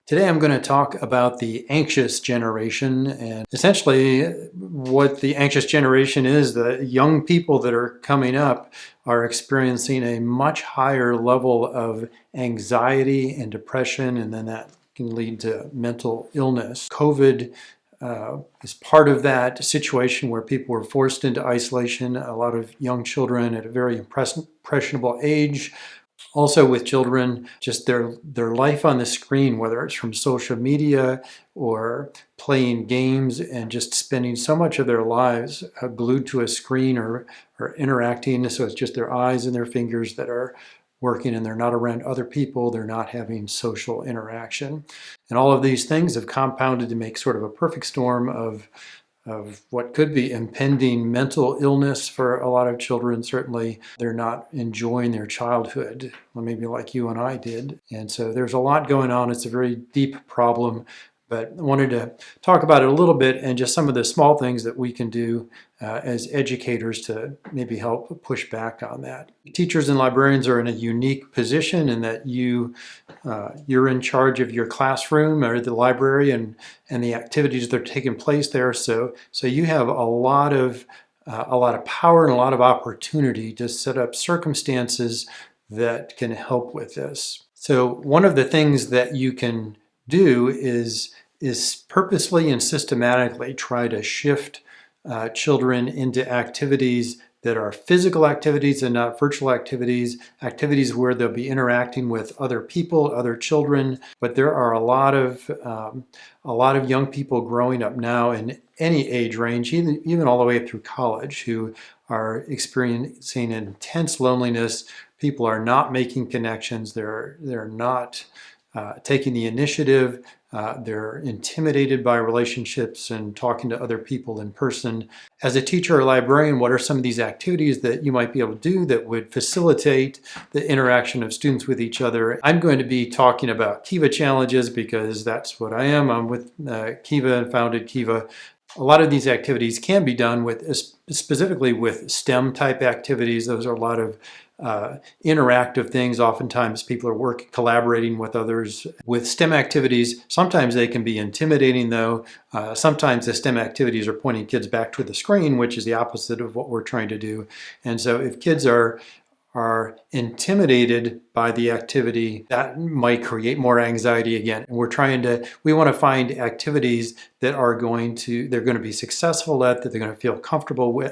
Today I'm going to talk about the anxious generation, and essentially what the anxious generation is. The young people that are coming up are experiencing a much higher level of anxiety and depression, and then that can lead to mental illness. COVID is part of that situation where people were forced into isolation. A lot of young children at a very impressionable age. Also with children, just their life on the screen, whether it's from social media or playing games and just spending so much of their lives glued to a screen or interacting. So it's just their eyes and their fingers that are working, and they're not around other people. They're not having social interaction. And all of these things have compounded to make sort of a perfect storm of what could be impending mental illness for a lot of children. Certainly, they're not enjoying their childhood, maybe like you and I did. And so there's a lot going on. It's a very deep problem, but I wanted to talk about it a little bit and just some of the small things that we can do as educators to maybe help push back on that. Teachers and librarians are in a unique position in that you're in charge of your classroom or the library and the activities that are taking place there. So you have a lot of power and a lot of opportunity to set up circumstances that can help with this. So one of the things that you can do is purposely and systematically try to shift children into activities that are physical activities and not virtual activities where they'll be interacting with other people, other children. But there are a lot of young people growing up now in any age range, even all the way up through college, who are experiencing intense loneliness. People are not making connections. They're not taking the initiative. They're intimidated by relationships and talking to other people in person. As a teacher or librarian, what are some of these activities that you might be able to do that would facilitate the interaction of students with each other? I'm going to be talking about KEVA challenges because that's what I am. I'm with KEVA and founded KEVA. A lot of these activities can be done specifically with STEM type activities. Those are a lot of interactive things. Oftentimes people are collaborating with others. With STEM activities, sometimes they can be intimidating though. Sometimes the STEM activities are pointing kids back to the screen, which is the opposite of what we're trying to do. And so if kids are intimidated by the activity, that might create more anxiety again. And we want to find activities that they're going to be successful at, that they're going to feel comfortable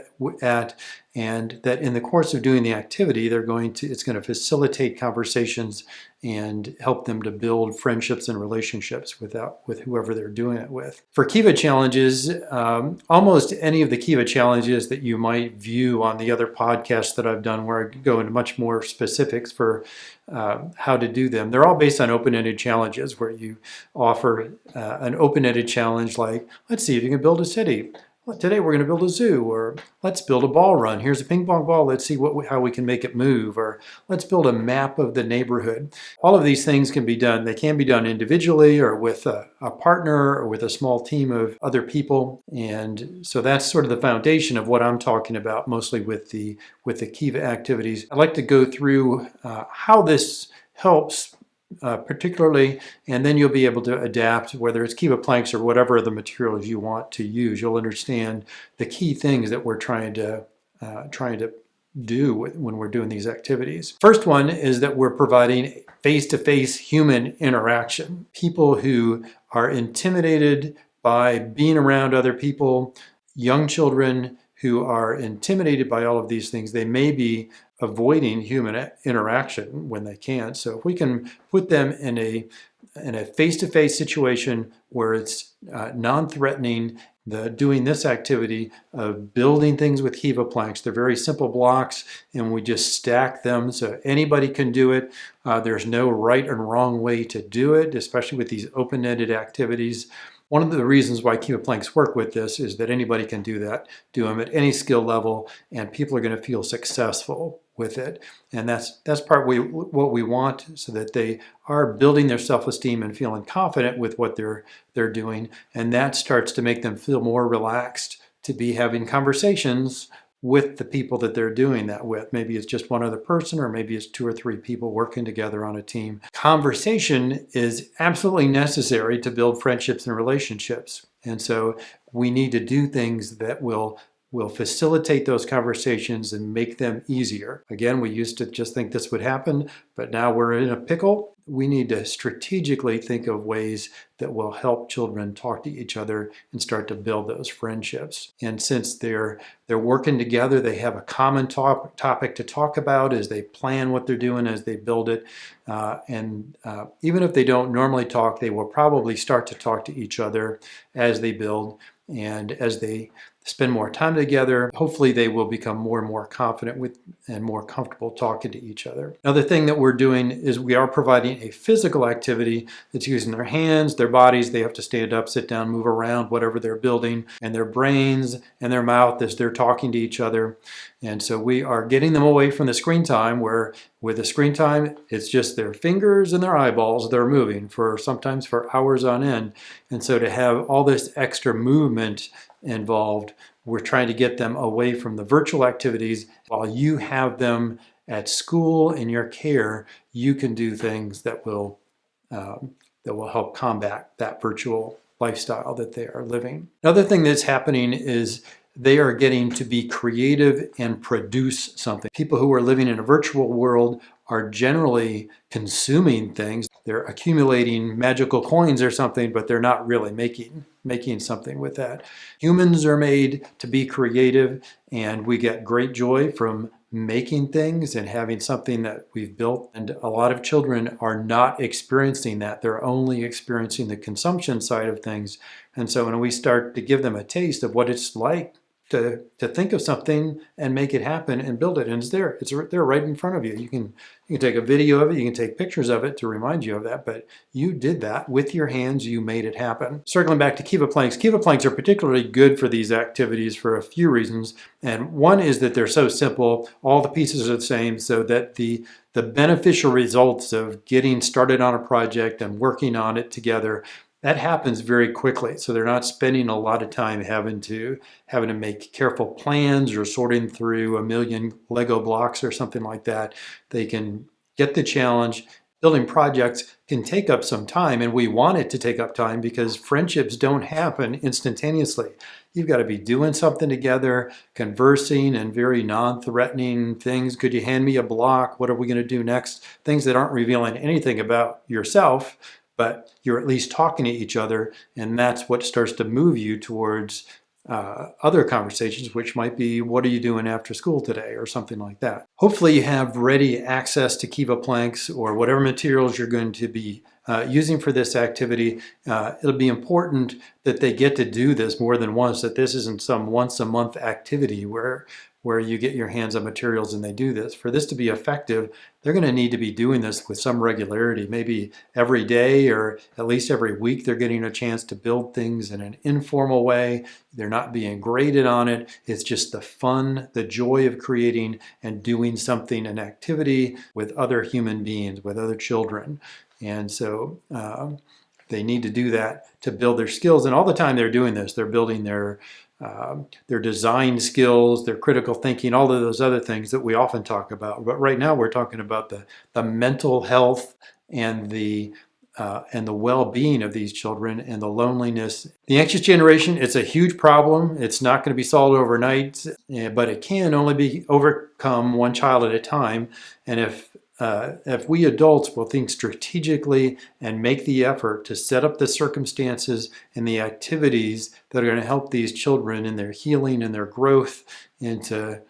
at, and that in the course of doing the activity, it's going to facilitate conversations and help them to build friendships and relationships with whoever they're doing it with. For KEVA challenges, almost any of the KEVA challenges that you might view on the other podcasts that I've done, where I go into much more specifics for how to do them, they're all based on open-ended challenges where you offer an open-ended challenge like, let's see if you can build a city. Well, today we're going to build a zoo, or let's build a ball run. Here's a ping pong ball. Let's see how we can make it move, or let's build a map of the neighborhood. All of these things can be done. They can be done individually or with a partner or with a small team of other people. And so that's sort of the foundation of what I'm talking about, mostly with the KEVA activities. I'd like to go through how this helps particularly, and then you'll be able to adapt, whether it's KEVA Planks or whatever the materials you want to use. You'll understand the key things that we're trying to do when we're doing these activities. First one is that we're providing face-to-face human interaction. People who are intimidated by being around other people, young children who are intimidated by all of these things, they may be avoiding human interaction when they can't. So if we can put them in a face-to-face situation where it's non-threatening, doing this activity of building things with KEVA Planks, they're very simple blocks and we just stack them so anybody can do it. There's no right and wrong way to do it, especially with these open-ended activities. One of the reasons why KEVA Planks work with this is that anybody can do them at any skill level, and people are going to feel successful with it. And that's what we want, so that they are building their self-esteem and feeling confident with what they're doing. And that starts to make them feel more relaxed to be having conversations with the people that they're doing that with. Maybe it's just one other person, or maybe it's 2 or 3 people working together on a team. Conversation is absolutely necessary to build friendships and relationships. And so we need to do things that will facilitate those conversations and make them easier. Again, we used to just think this would happen, but now we're in a pickle. We need to strategically think of ways that will help children talk to each other and start to build those friendships. And since they're working together, they have a common topic to talk about as they plan what they're doing, as they build it. Even if they don't normally talk, they will probably start to talk to each other as they build, and as they spend more time together, hopefully they will become more and more confident with and more comfortable talking to each other. Another thing that we're doing is we are providing a physical activity that's using their hands, their bodies. They have to stand up, sit down, move around, whatever they're building, and their brains and their mouth as they're talking to each other. And so we are getting them away from the screen time, where with the screen time, it's just their fingers and their eyeballs that are moving sometimes for hours on end. And so to have all this extra movement involved, we're trying to get them away from the virtual activities. While you have them at school in your care, you can do things that will help combat that virtual lifestyle that they are living. Another thing that's happening is they are getting to be creative and produce something. People who are living in a virtual world are generally consuming things. They're accumulating magical coins or something, but they're not really making something with that. Humans are made to be creative, and we get great joy from making things and having something that we've built. And a lot of children are not experiencing that. They're only experiencing the consumption side of things. And so when we start to give them a taste of what it's like to think of something and make it happen and build it, and it's there right in front of you. You can take a video of it, you can take pictures of it to remind you of that, but you did that with your hands, you made it happen. Circling back to KEVA Planks, KEVA Planks are particularly good for these activities for a few reasons. And one is that they're so simple, all the pieces are the same, so that the beneficial results of getting started on a project and working on it together, that happens very quickly. So they're not spending a lot of time having to make careful plans or sorting through a million Lego blocks or something like that. They can get the challenge. Building projects can take up some time, and we want it to take up time because friendships don't happen instantaneously. You've got to be doing something together, conversing and very non-threatening things. Could you hand me a block? What are we going to do next? Things that aren't revealing anything about yourself, but you're at least talking to each other, and that's what starts to move you towards other conversations, which might be, what are you doing after school today, or something like that. Hopefully you have ready access to KEVA Planks or whatever materials you're going to be using for this activity. It'll be important that they get to do this more than once, that this isn't some once-a-month activity where you get your hands on materials and they do this. For this to be effective, they're going to need to be doing this with some regularity, maybe every day or at least every week. They're getting a chance to build things in an informal way. They're not being graded on it. It's just the fun, the joy of creating and doing something, an activity with other human beings, with other children. And so they need to do that to build their skills. And all the time they're doing this, they're building their design skills, their critical thinking, all of those other things that we often talk about. But right now we're talking about the mental health and the well-being of these children and the loneliness. The anxious generation, it's a huge problem. It's not going to be solved overnight, but it can only be overcome one child at a time. And if we adults will think strategically and make the effort to set up the circumstances and the activities that are going to help these children in their healing and their growth into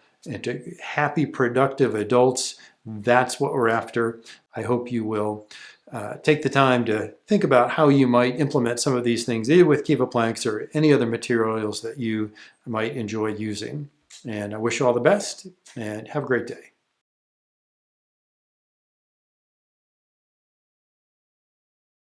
happy, productive adults, that's what we're after. I hope you will take the time to think about how you might implement some of these things, either with KEVA Planks or any other materials that you might enjoy using. And I wish you all the best, and have a great day.